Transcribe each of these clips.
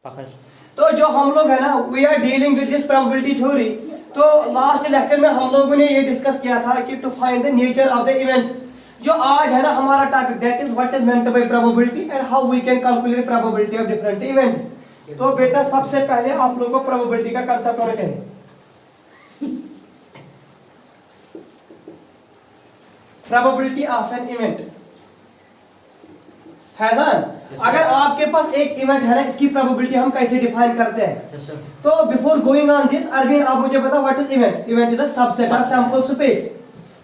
तो जो हम लोग है ना, we are dealing with this probability theory. तो लास्ट लेक्चर में हम लोगों ने ये डिस्कस किया था कि to find the nature of the events. जो आज है ना हमारा topic, that is what is meant by probability and how we can calculate probability of different events. तो बेटा सबसे पहले आप लोगों को प्रोबेबिलिटी का कांसेप्ट होना चाहिए। Probability of an event. Faizan, अगर आपके पास एक इवेंट है ना, इसकी प्रोबेबिलिटी हम कैसे डिफाइन करते हैं? तो before going on this, Arvind आप मुझे बताओ what is event? Event is a subset of sample space.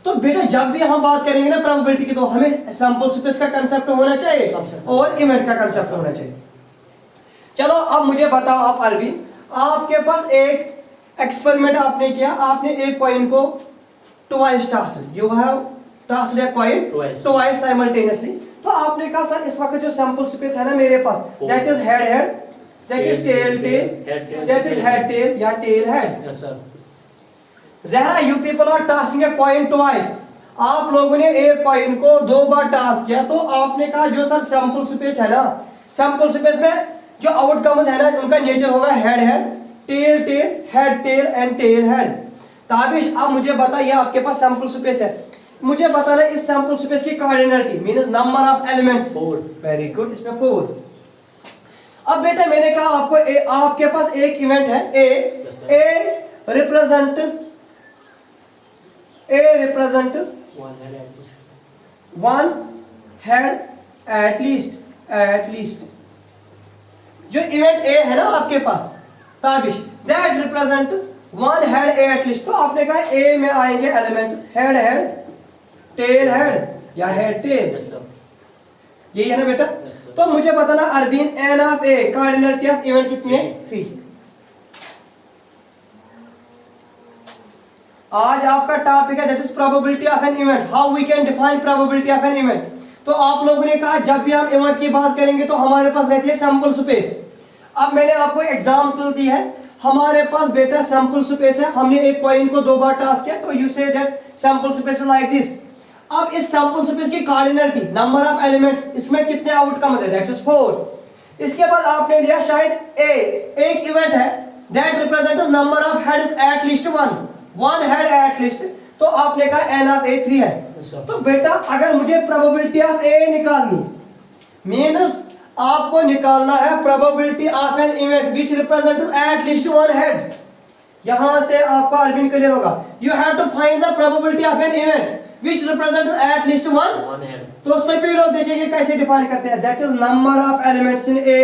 तो बेटा जब भी हम बात करेंगे ना प्रोबेबिलिटी की, तो हमें सैंपल स्पेस का कांसेप्ट होना चाहिए और इवेंट का कांसेप्ट होना चाहिए। चलो अब मुझे बताओ आप अरविंद, आपके पास एक एक्सपेरिमेंट आपने किया, आपने एक कॉइन को twice tossed, you have tossed a coin twice simultaneously. तो आपने कहा सर इस वक्त जो सैंपल स्पेस है ना मेरे पास, that is head head, that is tail tail, that is head tail या tail head. Yes sir. Zahra you people are tossing a coin twice, आप लोगों ने एक कॉइन को दो बार टॉस किया। तो आपने कहा जो सर सैंपल स्पेस है ना, सैंपल स्पेस में जो आउटकम्स है ना उनका नेचर होगा head head, tail tail, head tail and tail head. Tabish अब मुझे बताइए, आपके पास सैंपल स्पेस है, मुझे बताना इस सैंपल स्पेस की cardinality means number of elements. 4। Very good, इसमें 4। अब बेटा मैंने कहा आपको आपके पास एक इवेंट है A represents one head at least. जो इवेंट ए है ना आपके पास Tabish, that represents one head at least. तो आपने कहा ए में आएंगे elements head head, tail head या हेड टेल, यही है ना बेटा? तो मुझे बताना Arvind N of A, cardinality of event कितनी है? 3। आज आपका टॉपिक है that is probability of an event, how we can define probability of an event. तो आप लोगों ने कहा जब भी हम इवेंट की बात करेंगे तो हमारे पास रहती है सैंपल स्पेस। अब मैंने आपको एग्जांपल दी है, हमारे पास बेटा सैंपल स्पेस है, हमने एक कॉइन को दो बार टॉस किया, तो you say that sample space like this. अब इस सैंपल स्पेस की कार्डिनलिटी नंबर ऑफ एलिमेंट्स, इसमें कितने आउटकम्स है? That is 4। इसके बाद आपने लिया शायद ए, एक इवेंट है that represents number of heads eight least one head at least. तो आपने कहा एन ऑफ ए 3 है। तो बेटा अगर मुझे प्रोबेबिलिटी ऑफ ए निकालनी, मींस आपको निकालना है probability of an event which represents at least one head. यहां से आपका अरविंद क्लियर होगा, you have to find the probability of an event which represents at least one head। तो सभी लोग देखेंगे कैसे डिफाइन करते हैं, that is number of elements in A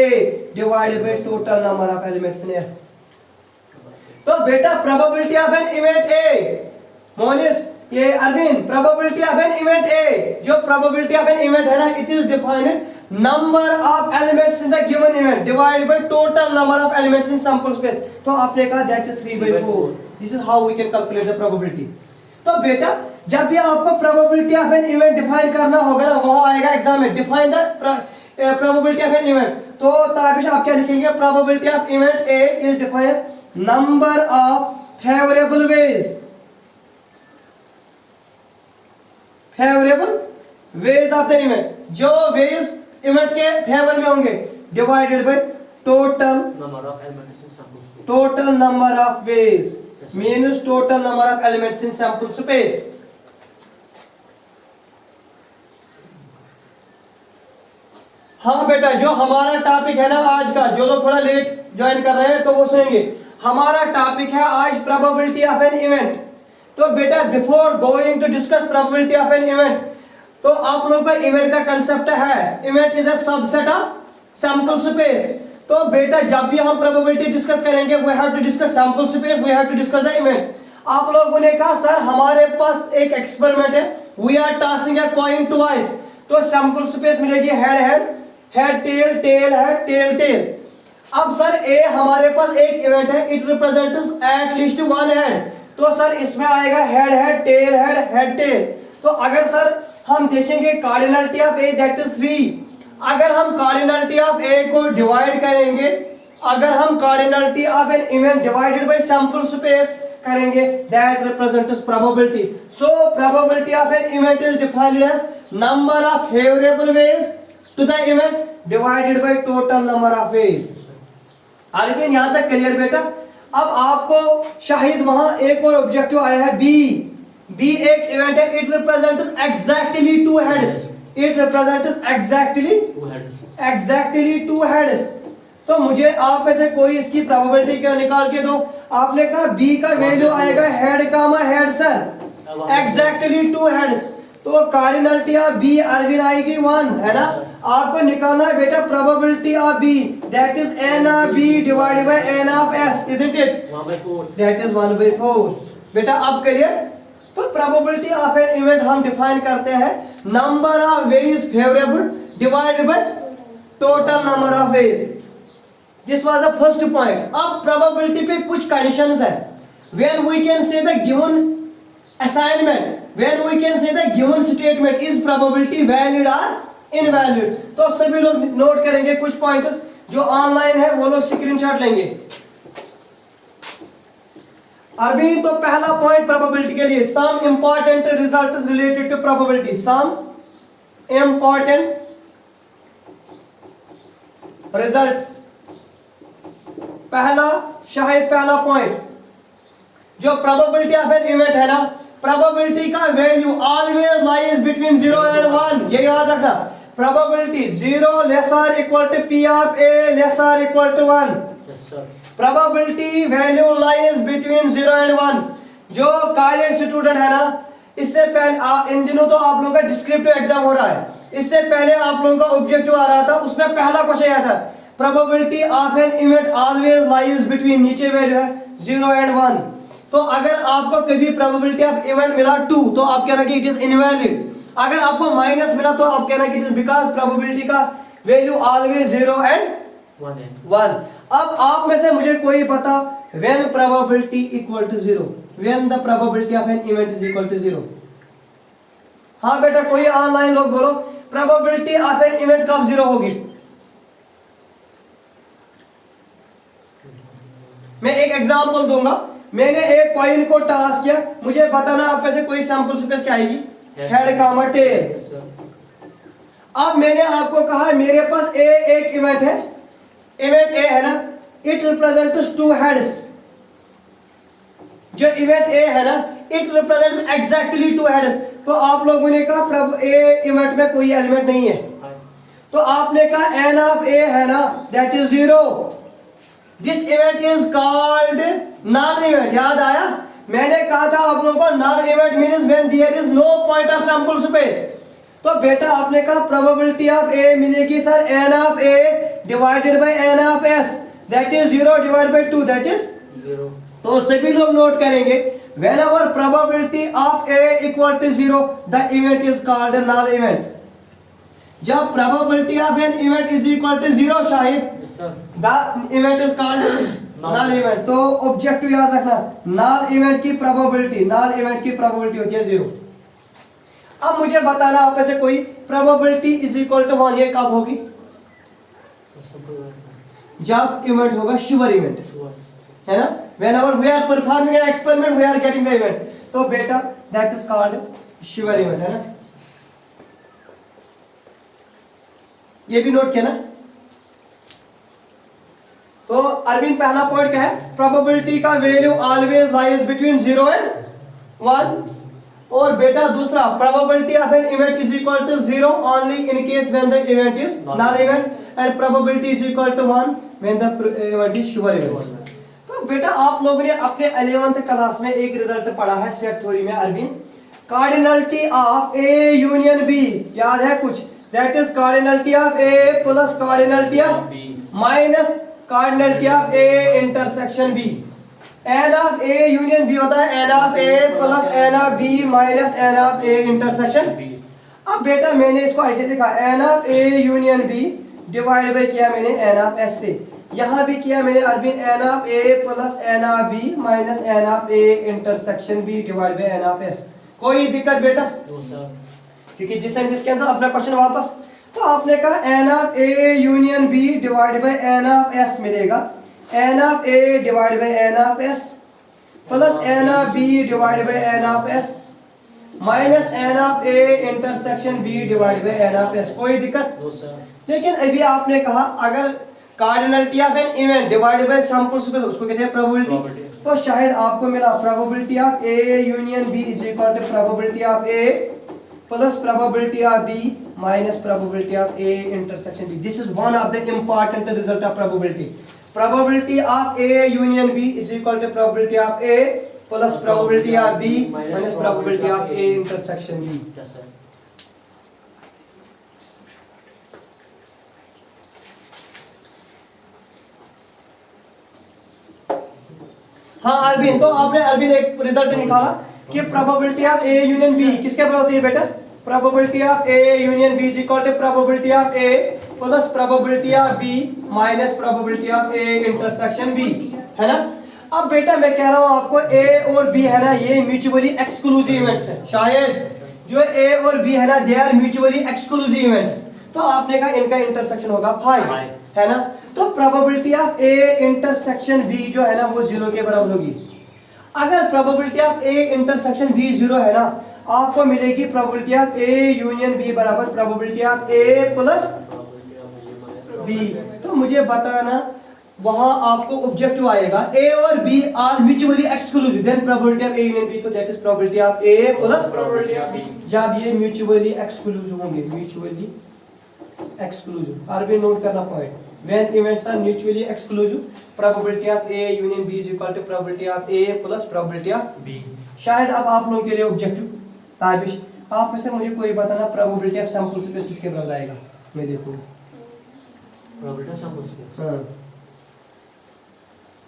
divided by total number of elements in S। तो बेटा probability of an event A, Monis ये Arvind, probability of an event A, जो probability of an event है ना, it is defined number of elements in the given event divided by total number of elements in sample space। तो आपने कहा that is 3/4। this is how we can calculate the probability। तो बेटा जब भी आपको probability of an event define करना होगा ना, वहां आएगा एग्जाम में define the probability of an event. तो ताबिश आप क्या लिखेंगे? Probability of event A is defined number of favourable ways of the event, जो वेज इवेंट के फेवर में होंगे divided by total number of veg means total number of elements in sample space. हाँ बेटा, जो हमारा टॉपिक है ना आज का, जो लोग थोड़ा लेट ज्वाइन कर रहे हैं तो वो सुनेंगे, हमारा टॉपिक है आज प्रोबेबिलिटी ऑफ एन इवेंट। तो बेटा before going to discuss probability of an event, तो आप लोगों का इवेंट का कंसेप्ट है event is a subset of sample space. तो बेटा जब भी हम प्रोबेबिलिटी डिस्कस करेंगे we have to discuss sample space, we have to discuss the event. आप लोगों ने कहा सर हमारे पास एक एक्सपेरिमेंट है, we are tossing a coin twice, तो सैंपल स्पेस मिलेगी head head, head tail, tail head, tail tail. अब सर ए हमारे पास एक इवेंट है, it represents at least one head, तो सर इसमें आएगा head head, tail head, head tail. तो अगर सर हम देखेंगे cardinality of A that is 3, अगर हम कार्डिनलिटी ऑफ ए को डिवाइड करेंगे, अगर हम cardinality of an event divided by sample space करेंगे, that represents probability. So probability of an event is defined as number of favourable ways to the event divided by total number of ways। आरबीन यहाँ तक clear बेटा। अब आपको शाहिद वहां एक और ऑब्जेक्टिव आया है बी। बी एक इवेंट है, it represents exactly two heads. It represents exactly two heads. तो मुझे आप में से कोई इसकी प्रोबेबिलिटी क्या निकाल के दो। आपने कहा बी का वैल्यू आएगा head comma head sir, exactly two heads. तो कार्डिनलिटी ऑफ बी आरबीन आएगी 1 है ना। आपको निकालना है बेटा probability of B, that is N of B divided by N of S, isn't it, that is 1/4 बेटा। अब क्लियर। तो प्रोबेबिलिटी ऑफ एन इवेंट हम डिफाइन करते हैं number of ways favourable divided by total number of ways. This was the first point. अब probability पे कुछ conditions है। When we can say the given assignment, when we can say the given statement is probability valid or invalid। तो सभी लोग note करेंगे कुछ points, जो ऑनलाइन है वो लोग स्क्रीनशॉट लेंगे। अभी तो पहला पॉइंट प्रोबेबिलिटी के लिए, some important results related to probability, some important results. पहला शायद पहला पॉइंट जो प्रोबेबिलिटी ऑफ एन इवेंट है ना, प्रोबेबिलिटी का value always lies between 0 and 1, ये याद रखना। Probability 0 lesser equal to P of A lesser equal to 1। Probability value lies between 0 and 1। जो कॉलेज स्टूडेंट है ना, इससे पहले इन दिनों तो आप लोगों का डिस्क्रिप्टिव एग्जाम हो रहा है, इससे पहले आप लोगों का ऑब्जेक्टिव आ रहा था, उसमें पहला क्वेश्चन आया था probability of an event always lies between, नीचे वैल्यू है 0 एंड 1। तो अगर आपको कभी प्रोबेबिलिटी ऑफ इवेंट मिला 2 तो आप कहना कि इट इज इनवैलिड। अगर आपको माइनस मिला तो आप कहना कि इट इज बिकॉज़ प्रोबेबिलिटी का वैल्यू ऑलवेज 0 एंड 1। अब आप में से मुझे कोई बता when probability equal to 0, when the probability of an event is equal to 0। हाँ बेटा, कोई ऑनलाइन लोग बोलो प्रोबेबिलिटी ऑफ एन इवेंट कब 0 होगी। मैं एक एग्जांपल दूंगा। मैंने एक कॉइन को टॉस किया, मुझे बताना आप में से कोई सैंपल स्पेस क्या आएगी, हेड कामा टेल। अब मैंने आपको कहा मेरे पास ए एक इवेंट है, इवेंट ए है ना, इट रिप्रेजेंट्स 2 हेड्स। जो इवेंट ए है ना, इट रिप्रेजेंट्स एग्जैक्टली 2 हेड्स। तो आप लोगों ने कहा प्रभु ए इवेंट में कोई एलिमेंट नहीं है, तो आपने कहा एन ऑफ ए है ना, that is 0। This event is called null event. याद आया, मैंने कहा था आप लोगों को null event means when there is no point of sample space. तो बेटा आपने कहा प्रोबेबिलिटी ऑफ ए मिलेगी sir N of A divided by N of S, that is 0 divided by 2, that is 0। तो सभी लोग नोट करेंगे whenever probability of a equal to 0 the event is called a null event। जब probability of an event is equal to 0 Shahid, the event is called null event। तो objective याद रखना, null event की probability होती है 0। अब मुझे बताना आप में से कोई probability is equal to 1 ये कब होगी, जब इवेंट होगा श्योर इवेंट, है ना। whenever we are performing an experiment we are getting the event, तो बेटा that is called sure event, है ना। ये भी नोट किया ना। तो अरविंद पहला पॉइंट क्या है, प्रोबेबिलिटी का value always lies between 0 and 1। और बेटा दूसरा probability of an event is equal to 0 only in case when the event is null event, and probability is equal to 1 when the event is sure event. तो बेटा आप लोगों ने अपने 11th class में एक रिजल्ट पढ़ा है सेट थ्योरी में Arvind, cardinality of A union B, याद है कुछ, that is cardinality of A plus cardinality of B minus cardinality of A intersection B. N of A union B होता है N of A plus N of B minus N of A intersection B. अब बेटा मैंने इसको ऐसे लिखा N of A union B divide by किया मैंने एन ऑफ एस से, यहां भी किया मैंने Arvind N of A plus N of B minus N of A intersection B divide by N of S. कोई दिक्कत बेटा, क्योंकि दिस एंड दिस कैंसिल, अपना क्वेश्चन वापस। तो आपने कहा N of A union B divide by N of S मिलेगा, N of A divide by N of S plus N of B divide by N of S minus N of A intersection B divide by N of S. कोई दिक्कत? लेकिन अभी आपने कहा अगर cardinality of an event divided by sample space, उसको कहते हैं प्रोबेबिलिटी। तो शायद आपको मिला probability of A union B is equal to probability of A plus probability of B minus probability of A intersection B. This is one of the important result of probability. Probability of A union B is equal to probability of A plus probability of B minus probability of A intersection B. हाँ अरबिन, तो आपने अरबिन एक result निकाला कि probability of A union B किसके बराबर होती है बेटा? Probability of A union B is equal to probability of A plus probability of B minus probability of A intersection B, है ना। अब बेटा मैं कह रहा हूं आपको ए और बी है ना, ये म्यूचुअली एक्सक्लूसिव इवेंट्स है। शायद जो ए और बी है ना, they are mutually exclusive events. तो आपने कहा इनका इंटरसेक्शन होगा 5, है ना। तो probability of A intersection B जो है ना वो 0 के बराबर होगी। अगर probability of A intersection B 0 है ना, आपको मिलेगी probability of A union B बराबर probability of A plus B. तो मुझे बताना वहां आपको ऑब्जेक्टिव आएगा ए और B are mutually exclusive, then probability of A union B, तो that is probability of A plus probability of B. जब ये म्यूचुअली एक्सक्लूसिव होंगे, म्यूचुअली एक्सक्लूसिव, आरबी नोट करना point, when events are mutually exclusive probability of A union B is equal to probability of A plus probability of B। शायद अब आप लोगों के लिए ऑब्जेक्टिव ताबिश, आप में से मुझे कोई बताना प्रोबेबिलिटी ऑफ सैंपल स्पेस किसके बराबर आएगा? मैं देखूंगा प्रोबेबिलिटी ऑफ सैंपल स्पेस, हां,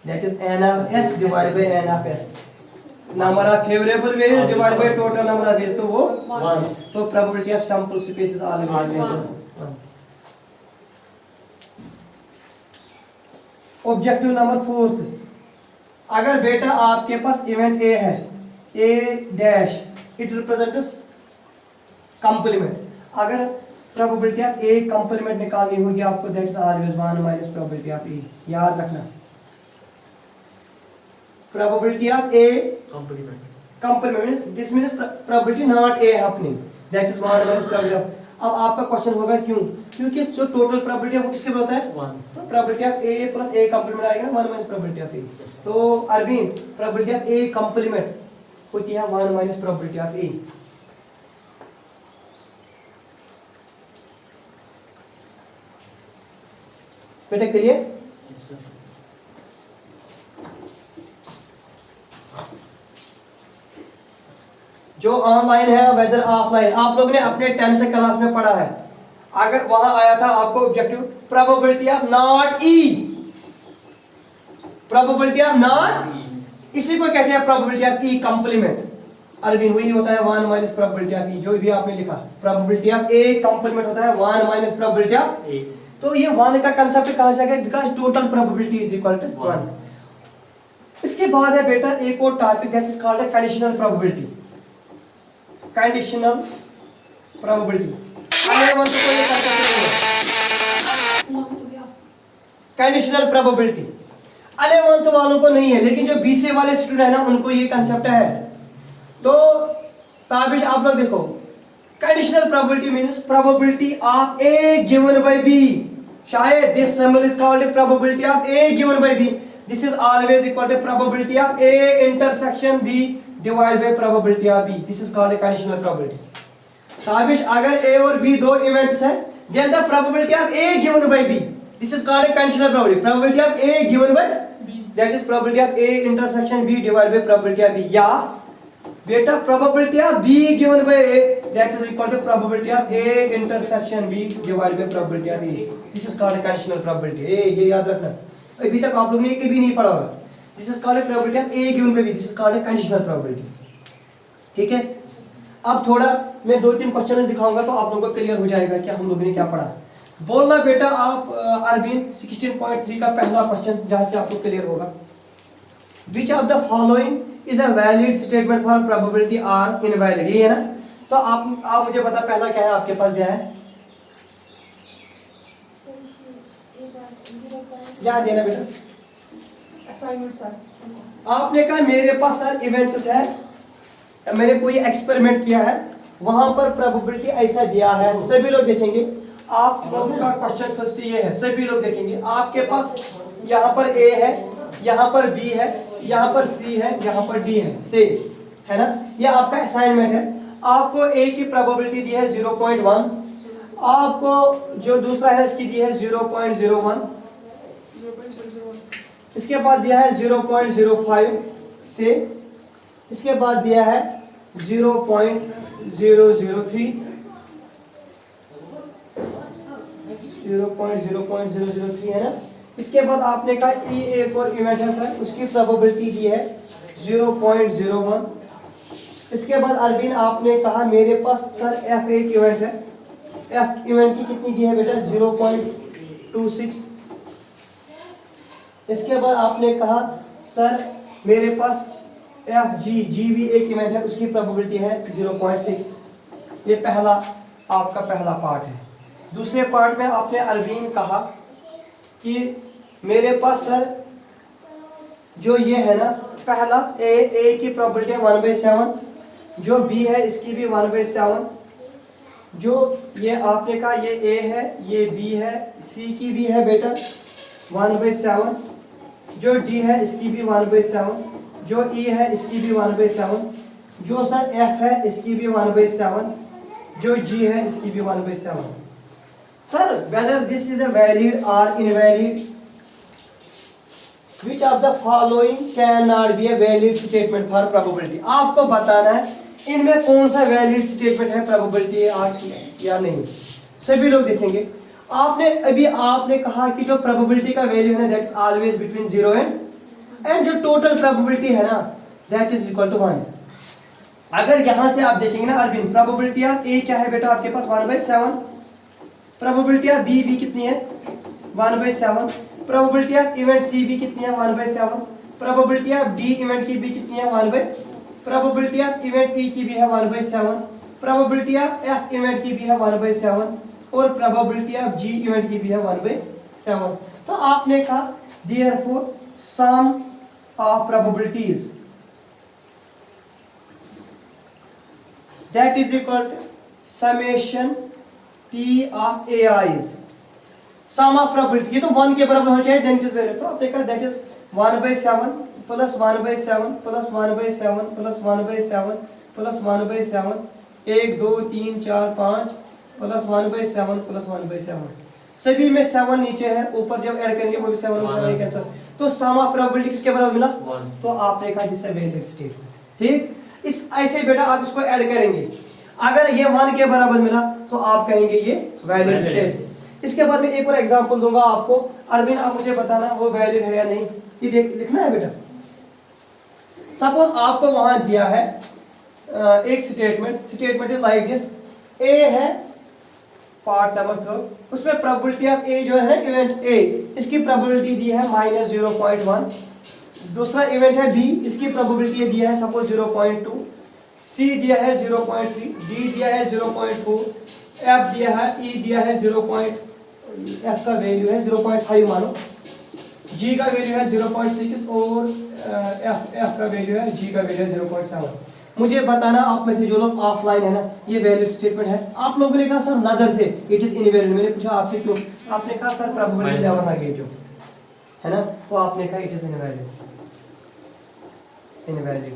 that is n of s divided by n of s, number of favourable variable divided by total number of variables, तो वो 1। तो probability of sample space is always 1। Objective number 4, अगर बेटा आपके पास event A है, ए dash, it represents complement. अगर probability of A complement निकालनी होगी आपको, that is always 1 minus probability of ए। याद रखना probability of A complement means this means probability not a happening, that is 1 minus probability of. अब आपका question होगा क्यों? क्योंकि जो टोटल प्रोबेबिलिटी है वो किसके बराबर होता है? 1। तो probability of A plus A complement आएगा ना 1 माइनस प्रोबेबिलिटी ऑफ ए। तो Arbin probability of A complement होती है 1 माइनस प्रोबेबिलिटी ऑफ ए। बेटा क्लियर? जो ऑनलाइन है वेदर ऑफलाइन, आप लोग ने अपने 10th क्लास में पढ़ा है, अगर वहां आया था आपको objective probability of not E, probability of not, इसी को कहते हैं probability of E complement. Arbin वही होता है 1 माइनस प्रोबेबिलिटी ऑफ ई, जो भी आपने लिखा प्रोबेबिलिटी ऑफ ए कंप्लीमेंट होता है 1 माइनस प्रोबेबिलिटी ऑफ ए। तो ये 1 का कांसेप्ट कहां से आ गया? Because total probability is equal to 1। इसके बाद है बेटा एक और topic that is called conditional probability. Conditional probability conditional probability 11th वालों को नहीं है, लेकिन जो बीसीए वाले स्टूडेंट है ना उनको ये कंसेप्ट है। तो ताबिश आप लोग देखो, conditional probability means probability of A given by B. शायद this symbol is called probability of A given by B, this is always equal to probability of A intersection B divide by probability of B, this is called conditional probability. Tabish अगर A और B दो events हैं, then the probability of A given by B, this is called conditional probability. Probability of A given by B, that is probability of A intersection B divide by probability of B. या बेटा probability of B given by A, that is equal to probability of A intersection B divide by probability of A, this is called conditional probability. ये याद रखना, अभी तक आप लोगों ने कभी नहीं पढ़ा होगा। This is called probability of A given by B, this is called conditional probability. ठीक है, अब थोड़ा मैं 2-3 क्वेश्चन दिखाऊंगा तो आप लोगों को क्लियर हो जाएगा कि हम लोगों ने क्या पढ़ा। बोलना बेटा आप अरबिन 16.3 का पहला क्वेश्चन जहां से आपको क्लियर होगा। Which of the following is a valid statement for probability or invalid, ये है ना। तो आप मुझे बता पहला क्या है आपके पास दिया है, यहाँ देना बेटा असाइनमेंट सर। आपने कहा मेरे पास सर इवेंट्स है, मैंने कोई एक्सपेरिमेंट किया है, वहां पर प्रोबेबिलिटी ऐसा दिया है, सभी लोग देखेंगे। आप लोगों का क्वेश्चन फर्स्ट ये है, सभी लोग देखेंगे आपके पास यहाँ पर ए है, यहाँ पर बी है, यहाँ पर सी है, यहाँ पर डी है, से है ना। ये आपका असाइनमेंट है। आपको ए की प्रोबेबिलिटी दी है 0.1, आपको जो दूसरा है इसकी दी है 0.01, 0.001, इसके बाद दिया है 0.05 से, इसके बाद दिया है 0.003, 0.003 है ना। इसके बाद आपने कहा ई एक और इवेंट है सर, उसकी प्रोबेबिलिटी दी है 0.01। इसके बाद अरबिन आपने कहा मेरे पास सर एफ एक इवेंट है, एफ इवेंट की कितनी दी है बेटा 0.26। इसके बाद आपने कहा सर मेरे पास एफ जी भी एक इवेंट है, उसकी प्रोबेबिलिटी है 0.6। ये पहला आपका पहला पार्ट है। दूसरे पार्ट में आपने अरबीन कहा कि मेरे पास सर जो ये है ना, पहला ए की प्रोबेबिलिटी है 1/7, जो बी है इसकी भी 1/7, जो ये आपने कहा ये ए है, ये बी है, सी की भी है बेटा 1/7, जो डी है इसकी भी 1/7, जो ई है इसकी भी 1/7, जो सर एफ है इसकी भी 1/7, जो जी है इसकी भी 1/7। Sir whether this is a valid और invalid, which of the following can not be a valid statement for probability. आपको बताना है इनमें कौन सा वैलिड स्टेटमेंट है प्रोबेबिलिटी या नहीं। सभी लोग देखेंगे। आपने कहा कि जो प्रोबेबिलिटी का वैल्यू है ना दैट्स ऑलवेज बिटवीन 0 एंड जो टोटल प्रोबेबिलिटी है ना दैट इज इक्वल टू 1। अगर यहां से आप देखेंगे ना अरविंद, प्रोबेबिलिटी ऑफ ए क्या है बेटा आपके पास 1/7, प्रोबेबिलिटी ऑफ बी कितनी है 1/7, प्रोबेबिलिटी ऑफ इवेंट सी भी कितनी है 1/7, प्रोबेबिलिटी ऑफ डी इवेंट की भी कितनी है 1/7, प्रोबेबिलिटी ऑफ इवेंट ई की भी है 1/7, प्रोबेबिलिटी ऑफ एफ इवेंट की भी है 1/7 और प्रोबेबिलिटी ऑफ जी इवेंट की भी है 1/7। तो आपने कहा therefore sum of probabilities that is equal to summation P of A i's, sum of probability, ये तो 1 के बराबर होना चाहिए, देन इट इज वैलिड। तो आपने कहा that is 1/7 plus 1/7 plus 1/7 plus 1/7 plus 1/7, 1 2 3 4 5 plus 1/7 plus 1/7, सभी में 7 नीचे है, ऊपर जब ऐड करेंगे वो भी 7 और 7 कैंसिल। तो सम ऑफ प्रोबेबिलिटी किसके बराबर मिला 1। तो तो आपने कहा this is a valid statement. ठीक, इस ऐसे बेटा आप इसको ऐड करेंगे, अगर ये 1 के बराबर मिला तो आप कहेंगे ये वैलिड स्टेटमेंट। इसके बाद में एक और एग्जांपल दूंगा आपको, अरविंद आप मुझे बताना वो वैलिड है या नहीं, ये देख लिखना है बेटा। सपोज आपको वहां दिया है एक स्टेटमेंट इज लाइक दिस, ए है पार्ट नंबर 3, उसमें प्रोबेबिलिटी ऑफ ए जो है ना इवेंट ए, इसकी प्रोबेबिलिटी दी है -0.1, दूसरा इवेंट है बी, इसकी प्रोबेबिलिटी दिया है सपोज 0.2, सी दिया है 0.3, डी दिया है 0.4, एफ दिया है, ई दिया है 0. एफ का वैल्यू है 0.5 मानो, जी का वैल्यू है 0.6 और एफ का वैल्यू है, जी का वैल्यू है 0.7। मुझे बताना आप में से जो लोग ऑफलाइन है ना, ये वैलिड स्टेटमेंट है। आप लोगों ने कहा सर नजर से इट इज इनवैलिड, मैंने पूछा आपसे क्यों, आपने कहा सर प्रोबेबिलिटी लेवल आ गई जो है ना, तो आपने कहा it is invalid statement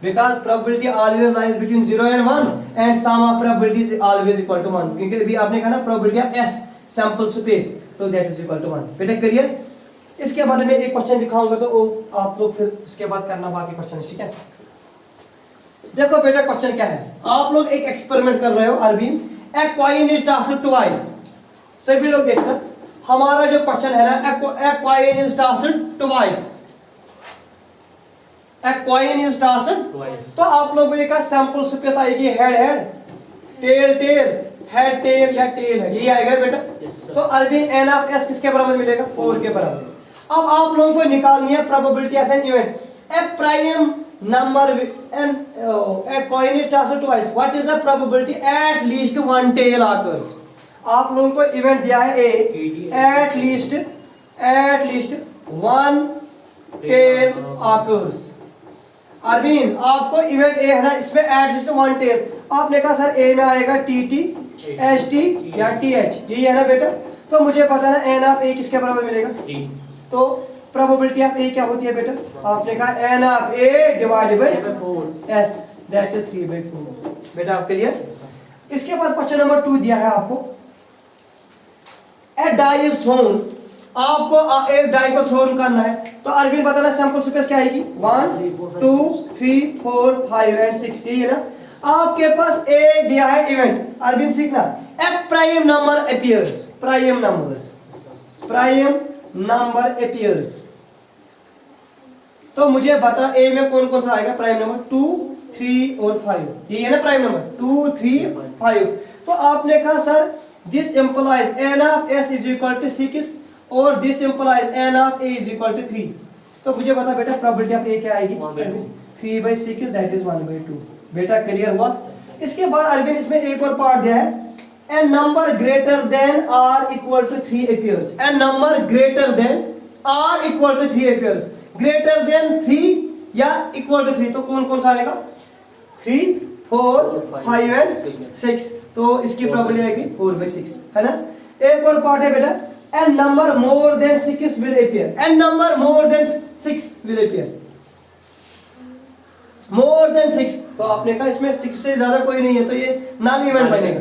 because probability always lies between 0 and 1 and sum of probabilities is always equal to 1, क्योंकि अभी आपने कहा ना probability of S sample space, तो that is equal to 1। बेटा क्लियर। इसके बाद में एक क्वेश्चन दिखाऊंगा तो आप लोग फिर उसके बाद करना बाकी क्वेश्चन, ठीक है। देखो बेटा क्वेश्चन क्या है, आप लोग एक एक्सपेरिमेंट कर रहे हो Arvind, a coin is tossed twice, सभी लोग देखना हमारा जो क्वेश्चन है ना, a coin is tossed twice, a coin is tossed twice, तो आप लोगों ने कहा सैंपल स्पेस आएगी head head, tail tail, head tail या टेल है, ये आएगा बेटा। तो अरबी n ऑफ s किसके बराबर मिलेगा 4 के बराबर। अब आप लोगों को निकालनी है probability of an event, a prime number and a coin is tossed twice, what is the probability at least one tail occurs। आप लोगों को इवेंट दिया है a, at least one tail occurs। Arvind आपको इवेंट ए है ना, इसमें at least one tell. आपने कहा सर ए में आएगा टी टी एच टी या टी एच, यही है ना बेटा। तो मुझे पता ना एन ऑफ ए किसके बराबर मिलेगा, तो प्रोबेबिलिटी ऑफ ए क्या होती है बेटा, आपने कहा N of A divided by S, that is 3/4। बेटा आप क्लियर। इसके बाद क्वेश्चन नंबर 2 दिया है आपको, ए डाई इज थ्रोन, आपको एक डाई को थ्रोन करना है। तो अरविंद बताना सैंपल स्पेस क्या आएगी, 1 2 3 4 5 एंड 6, यही है ना। आपके पास ए दिया है इवेंट, अरविंद सीखना, a prime number appears, prime number appears. तो मुझे बता ए में कौन कौन सा आएगा प्राइम नंबर, 2 3 और 5, यही है ना प्राइम नंबर 2 3 5। तो आपने कहा sir this implies N of S is equal to 6 और this implies N of A is equal to 3। तो मुझे बता बेटा प्रोबेबिलिटी ऑफ ए क्या आएगी, 3/6 दैट इज 1/2। बेटा क्लियर हुआ। इसके बाद अरविंद इसमें एक और पार्ट दिया है, a number greater than or equal to 3 अपीयर्स, a number greater than or equal to 3 अपीयर्स, ग्रेटर देन 3 या इक्वल टू 3। तो कौन कौन सा आएगा, 3 4 5 एंड 6। तो इसकी प्रोबेबिलिटी आएगी 4/6, है ना। एक और पार्ट है बेटा, a number more than 6 will appear, a number more than 6 will appear, more than 6। तो आपने कहा इसमें 6 से ज्यादा कोई नहीं है, तो ये नल इवेंट बनेगा।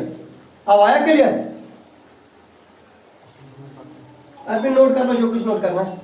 अब आया क्लियर, अभी नोट कर लो जो कुछ नोट करना है।